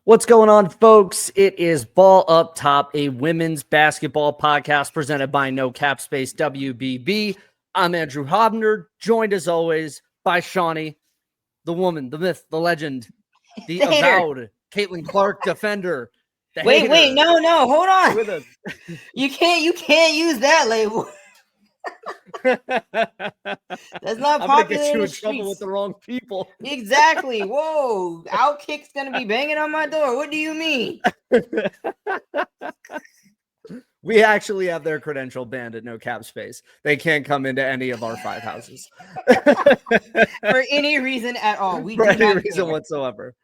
What's going on, folks? It is Ball Up Top, a women's basketball podcast presented by No Cap Space WBB. I'm Andrew Hobner, joined as always by Shawnee, the woman, the myth, the legend, the avowed Caitlyn Clark defender. Wait, no, hold on. With us. You can't use that label. That's not popular. I'm gonna get you in trouble streets. with the wrong people. Exactly. Whoa, Outkick's gonna be banging on my door. What do you mean? We actually have their credential banned at No Cap Space. They can't come into any of our 5 houses for any reason at all. For any reason whatsoever.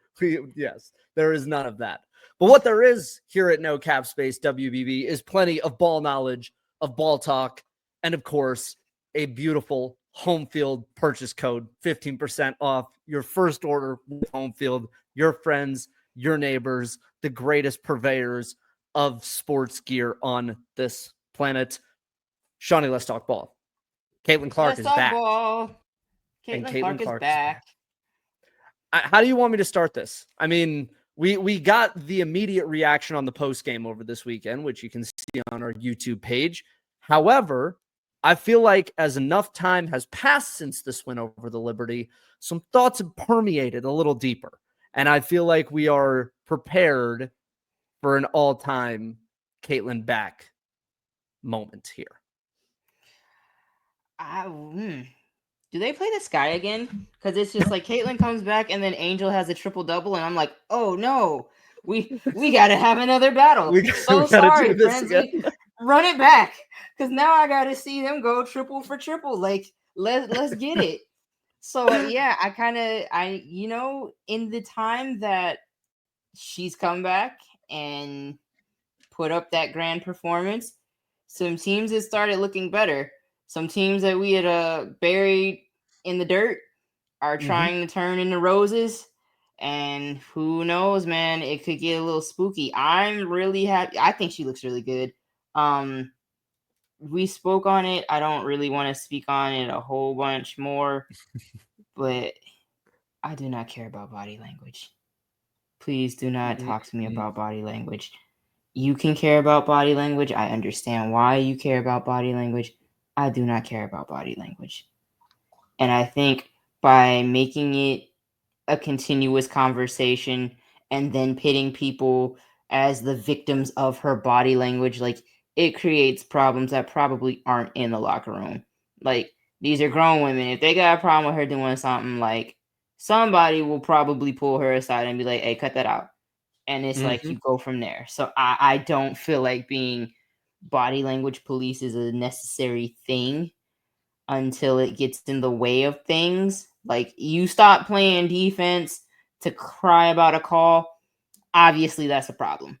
Yes, there is none of that. But what there is here at No Cap Space WBB is plenty of ball knowledge, of ball talk, and of course, a beautiful home field purchase code, 15% off your first order with home field, your friends, your neighbors, the greatest purveyors of sports gear on this planet. Shawnee, let's talk ball. Caitlyn Clark is back. Caitlyn Clark is back. How do you want me to start this? I mean, we got the immediate reaction on the post game over this weekend, which you can see on our YouTube page. However, I feel like as enough time has passed since this win over the Liberty, some thoughts have permeated a little deeper. And I feel like we are prepared for an all-time Caitlyn back moment here. Do they play the Sky again? Because it's just like Caitlyn comes back and then Angel has a triple-double, and I'm like, oh no, we got to have another battle. We sorry, friends. Run it back, because now I got to see them go triple for triple. Like, let's get it. So yeah, in the time that she's come back and put up that grand performance, some teams have started looking better. Some teams that we had buried in the dirt are trying to turn into roses. And who knows, man, it could get a little spooky. I'm really happy. I think she looks really good. We spoke on it. I don't really want to speak on it a whole bunch more, but I do not care about body language. Please do not talk to me about body language. You can care about body language. I understand why you care about body language. I do not care about body language. And I think by making it a continuous conversation and then pitting people as the victims of her body language, like, it creates problems that probably aren't in the locker room. Like, these are grown women. If they got a problem with her doing something, like, somebody will probably pull her aside and be like, hey, cut that out. And it's like, you go from there. So I don't feel like being body language police is a necessary thing until it gets in the way of things. Like, you stop playing defense to cry about a call, obviously that's a problem.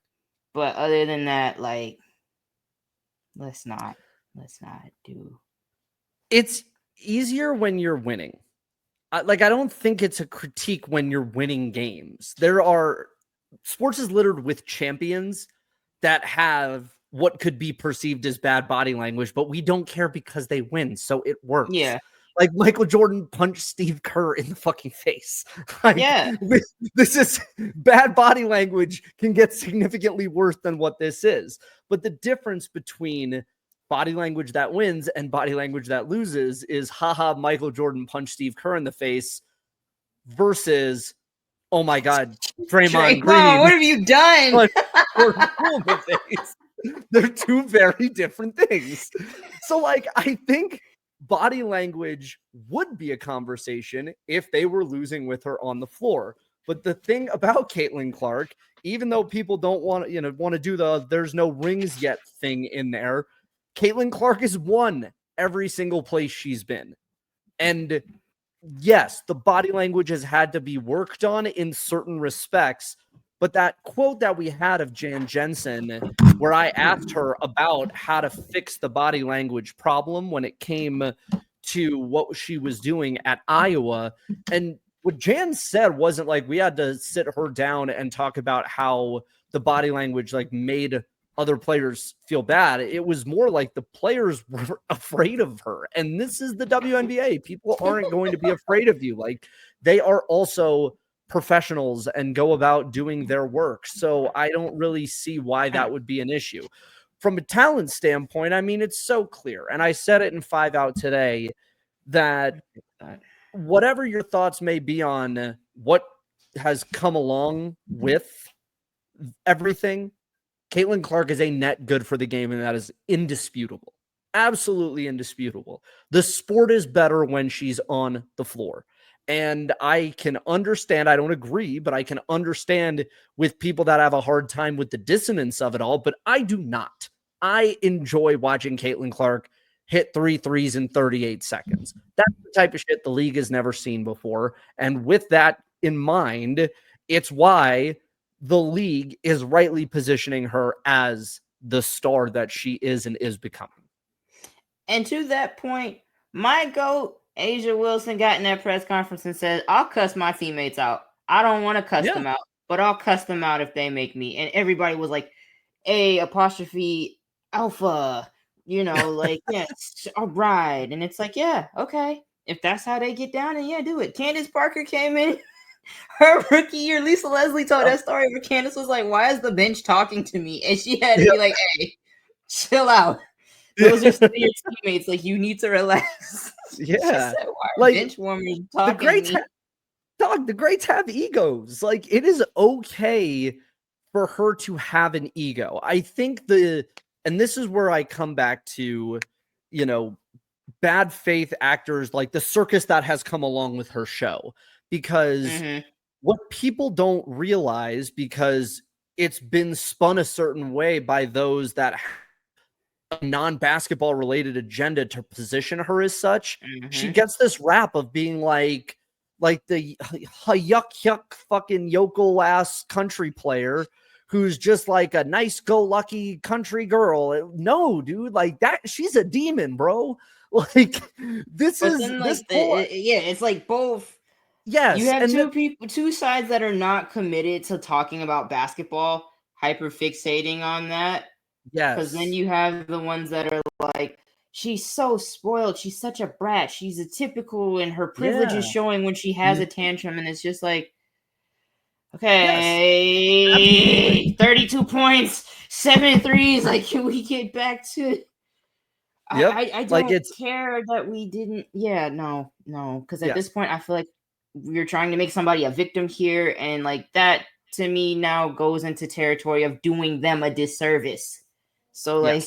But other than that, like, let's not do. It's easier when you're winning. I don't think it's a critique when you're winning games. Sports is littered with champions that have what could be perceived as bad body language, but we don't care because they win, so it works. Yeah. Like, Michael Jordan punched Steve Kerr in the fucking face. This is bad body language can get significantly worse than what this is. But the difference between body language that wins and body language that loses is, haha, Michael Jordan punched Steve Kerr in the face versus, oh my God, Draymond Green. What have you done? They're two very different things. So, like, I think body language would be a conversation if they were losing with her on the floor. But the thing about Caitlyn Clark, even though people don't want to do the there's no rings yet thing in there, Caitlyn Clark has won every single place she's been. And yes, the body language has had to be worked on in certain respects. But that quote that we had of Jan Jensen, where I asked her about how to fix the body language problem when it came to what she was doing at Iowa, and what Jan said wasn't like we had to sit her down and talk about how the body language like made other players feel bad. It was more like the players were afraid of her. And this is the WNBA. People aren't going to be afraid of you. Like, they are also professionals and go about doing their work. So I don't really see why that would be an issue. From a talent standpoint, I mean, it's so clear. And I said it in 5 Out today that whatever your thoughts may be on what has come along with everything, Caitlyn Clark is a net good for the game, and that is indisputable. Absolutely indisputable. The sport is better when she's on the floor. And I can understand, I don't agree, but I can understand with people that have a hard time with the dissonance of it all, but I do not. I enjoy watching Caitlyn Clark hit 3 threes in 38 seconds. That's the type of shit the league has never seen before. And with that in mind, it's why the league is rightly positioning her as the star that she is and is becoming. And to that point, my GOAT, Asia Wilson, got in that press conference and said, I'll cuss my teammates out. I don't want to cuss them out, but I'll cuss them out if they make me. And everybody was like, A''alpha, like, yes, all right. And it's like, yeah, okay. If that's how they get down, then yeah, do it. Candace Parker came in her rookie year. Lisa Leslie told that story where Candace was like, why is the bench talking to me? And she had to be like, hey, chill out. Those are still your teammates. Like, you need to relax. Yeah. Said, like, bench warmers talking the greats have egos. Like, it is okay for her to have an ego. I think and this is where I come back to, bad faith actors, like the circus that has come along with her show. Because what people don't realize, because it's been spun a certain way by those that non-basketball related agenda to position her as such, she gets this rap of being like the yuck fucking yokel ass country player who's just like a nice go lucky country girl. No, dude, like that, she's a demon, bro. Like it's like both. Yes, you have two sides that are not committed to talking about basketball, hyper fixating on that. Yes. Because then you have the ones that are like, she's so spoiled. She's such a brat. She's a typical, and her privilege is showing when she has a tantrum. And it's just like, okay, 32 points, 7 threes. Like, can we get back to it? I don't care that we didn't. Yeah, no. Because at this point, I feel like we're trying to make somebody a victim here. And like that, to me, now goes into territory of doing them a disservice. So like,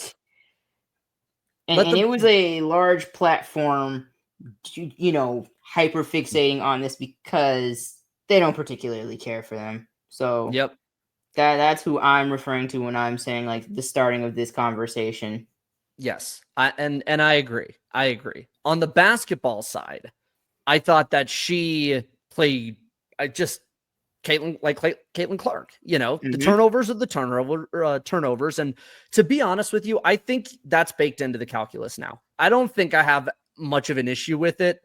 and it was a large platform, hyper fixating on this because they don't particularly care for them. So that's who I'm referring to when I'm saying like the starting of this conversation. Yes, and I agree. On the basketball side, I thought that she played Caitlyn Clark, the turnovers are the turnovers. And to be honest with you, I think that's baked into the calculus now. I don't think I have much of an issue with it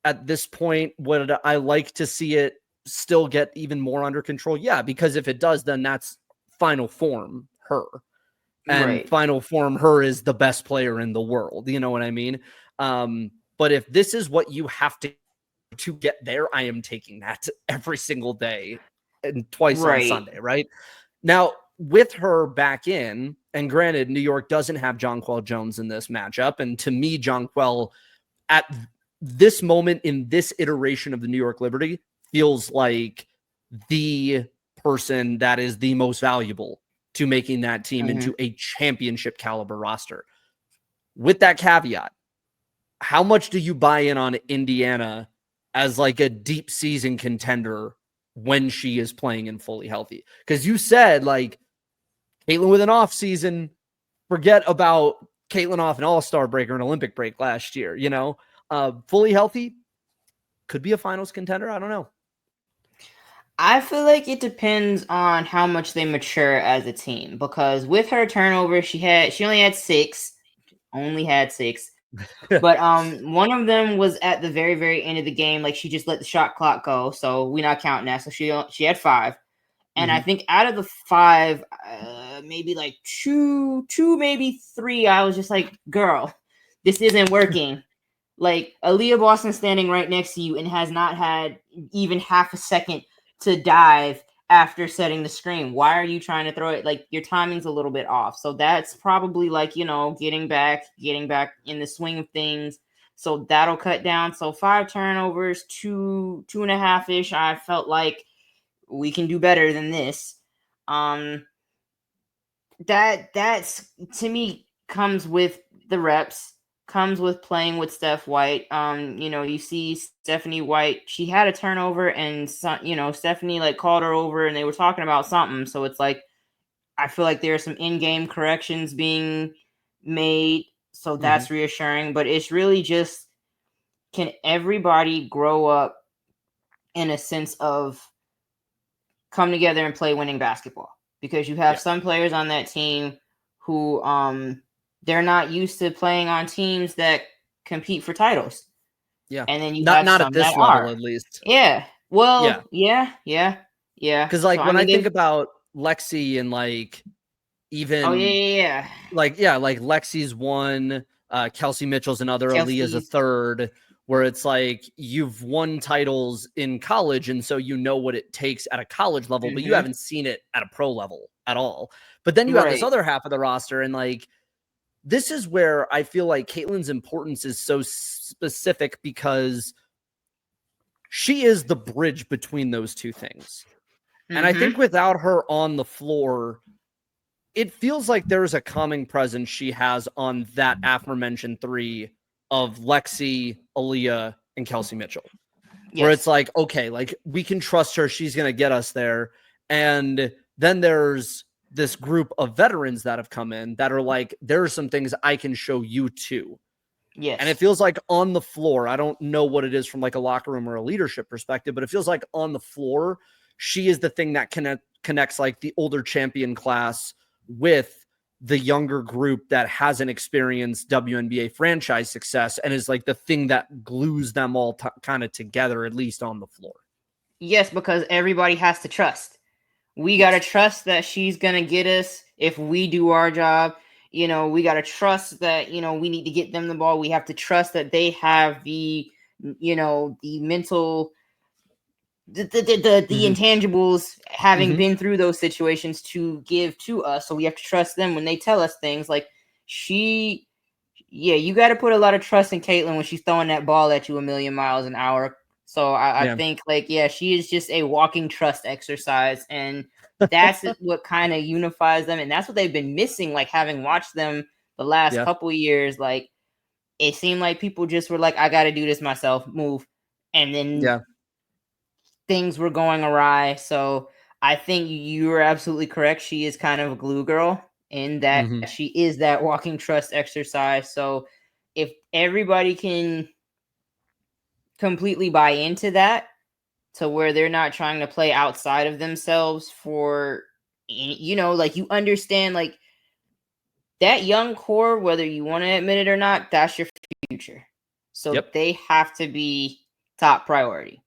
at this point. Would I like to see it still get even more under control? Yeah, because if it does, then that's final form her. And final form her is the best player in the world. You know what I mean? But if this is what you have to get there, I am taking that every single day and twice on Sunday, right? Now, with her back in, and granted, New York doesn't have Jonquel Jones in this matchup. And to me, Jonquel, at this moment in this iteration of the New York Liberty, feels like the person that is the most valuable to making that team into a championship caliber roster. With that caveat, how much do you buy in on Indiana as like a deep season contender when she is playing and fully healthy? Because you said like Caitlyn with an off season, forget about Caitlyn off an all-star break or an Olympic break last year, fully healthy, could be a finals contender. I don't know. I feel like it depends on how much they mature as a team, because with her turnover, she only had 6, but one of them was at the very, very end of the game. Like, she just let the shot clock go, so we're not counting that. So she had 5, and I think out of the 5, maybe like 2, maybe 3, I was just like, girl, this isn't working. Like, Aaliyah Boston standing right next to you and has not had even half a second to dive after setting the screen. Why are you trying to throw it? Like, your timing's a little bit off. So that's probably like, getting back in the swing of things. So that'll cut down. So 5 turnovers, 2.5-ish. I felt like we can do better than this. That's to me comes with the reps, comes with playing with Steph White. You see Stephanie White, she had a turnover, and Stephanie like called her over, and they were talking about something. So it's like, I feel like there are some in-game corrections being made, so that's reassuring. But it's really just, can everybody grow up in a sense of come together and play winning basketball? Because you have some players on that team who they're not used to playing on teams that compete for titles. Yeah. And then you have not some at this that level, are. at least. Yeah. Well, yeah. Because like, when I think about Lexi and like even like Lexi's one, Kelsey Mitchell's another, Aaliyah's a third, where it's like, you've won titles in college, and so you know what it takes at a college level, but you haven't seen it at a pro level at all. But then you have this other half of the roster, and like, this is where I feel like Caitlyn's importance is so specific, because she is the bridge between those two things. And I think without her on the floor, it feels like there's a calming presence she has on that aforementioned 3 of Lexi, Aaliyah, and Kelsey Mitchell. Where it's like, okay, like, we can trust her. She's going to get us there. And then there's this group of veterans that have come in that are like, there are some things I can show you too. Yes. And it feels like on the floor, I don't know what it is from like a locker room or a leadership perspective, but it feels like on the floor, she is the thing that connects like the older champion class with the younger group that hasn't experienced WNBA franchise success, and is like the thing that glues them all kind of together, at least on the floor. Yes, because everybody has to trust. We got to trust that she's going to get us if we do our job. We got to trust that, we need to get them the ball. We have to trust that they have the mental, the intangibles, having been through those situations, to give to us. So we have to trust them when they tell us things. Like, you got to put a lot of trust in Caitlyn when she's throwing that ball at you a million miles an hour. So I think like, she is just a walking trust exercise, and that's what kind of unifies them. And that's what they've been missing. Like, having watched them the last couple of years, like, it seemed like people just were like, I got to do this myself, move. And then things were going awry. So I think you are absolutely correct. She is kind of a glue girl in that she is that walking trust exercise. So if everybody can completely buy into that, to where they're not trying to play outside of themselves for, like, you understand, like, that young core, whether you want to admit it or not, that's your future. So they have to be top priority.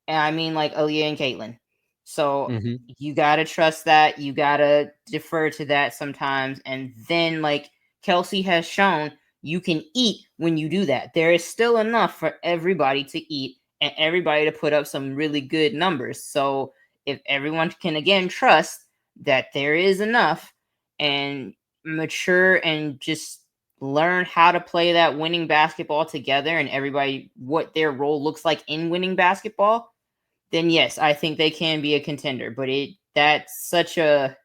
And I mean, like, Aaliyah and Caitlyn. So you got to trust that. You got to defer to that sometimes. And then, like, Kelsey has shown, you can eat when you do that. There is still enough for everybody to eat and everybody to put up some really good numbers. So if everyone can, again, trust that there is enough and mature and just learn how to play that winning basketball together, and everybody what their role looks like in winning basketball, then yes, I think they can be a contender. But that's such a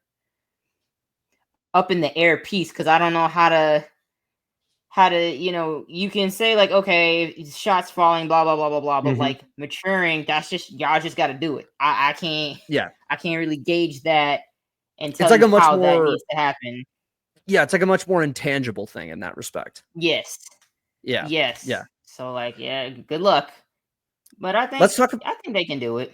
up in the air piece, because I don't know how to you can say like, okay, shots falling, blah blah blah blah blah, but like maturing, that's just, y'all just got to do it. I can't really gauge that and tell you how that needs to happen. Yeah, it's like a much more intangible thing in that respect. Yes. Yeah. Yes. Yeah. So like, good luck. But I think they can do it.